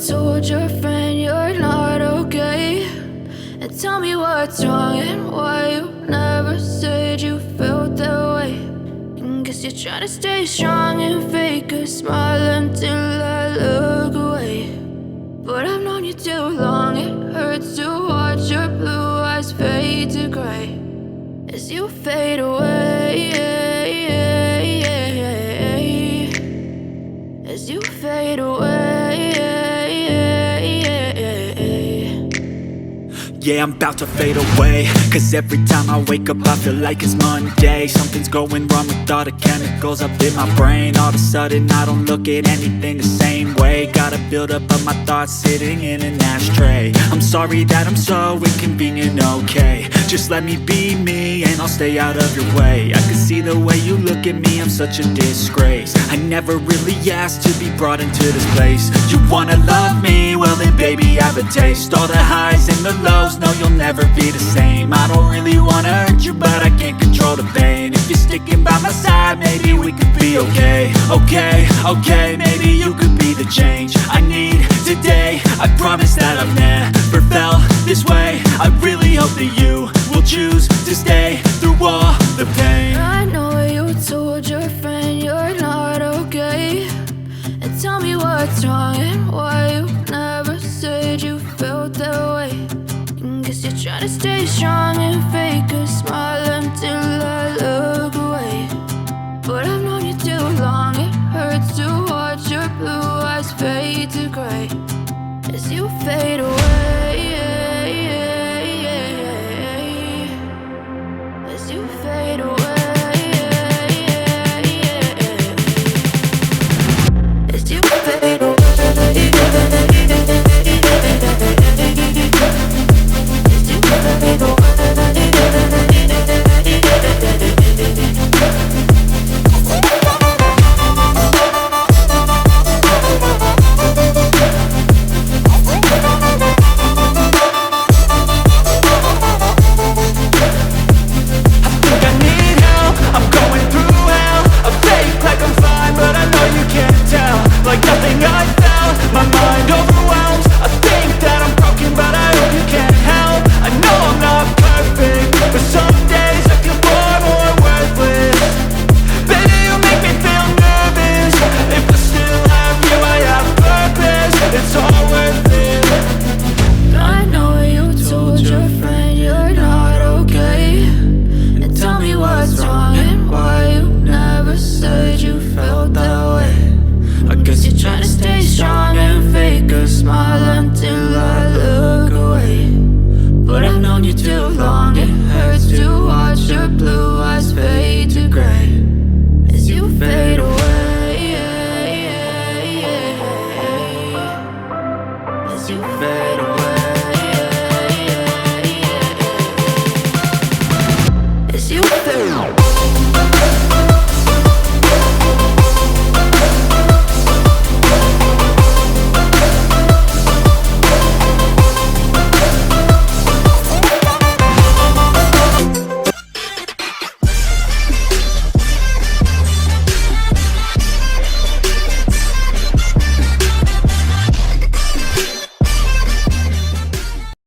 told your friend you're not okay, and tell me what's wrong and why you never said you felt that way. And guess you're trying to stay strong and fake a smile until I look away. But I've known you too long, it hurts to watch your blue eyes fade to gray as you fade away, as you fade away. Yeah, I'm about to fade away, cause every time I wake up I feel like it's Monday. Something's going wrong with all the chemicals up in my brain. All of a sudden I don't look at anything the same way. Gotta build up of my thoughts sitting in an ashtray. I'm sorry that I'm so inconvenient, okay. Just let me be me and I'll stay out of your way. I can see the way you look at me, I'm such a disgrace. I never really asked to be brought into this place. You wanna love me? Well then baby I have a taste. All the highs and the lows, no you'll never be the same. I don't really wanna hurt you but I can't control the pain. If you're sticking by my side maybe we could be okay. Okay, maybe you could be the change I need today. I promise that I've never felt this way. I really hope that you will choose to stay through all the pain. I know you told your friend you're not okay, and tell me what's wrong and why you never said you felt that way. And guess you're trying to stay strong and fake a smile until I look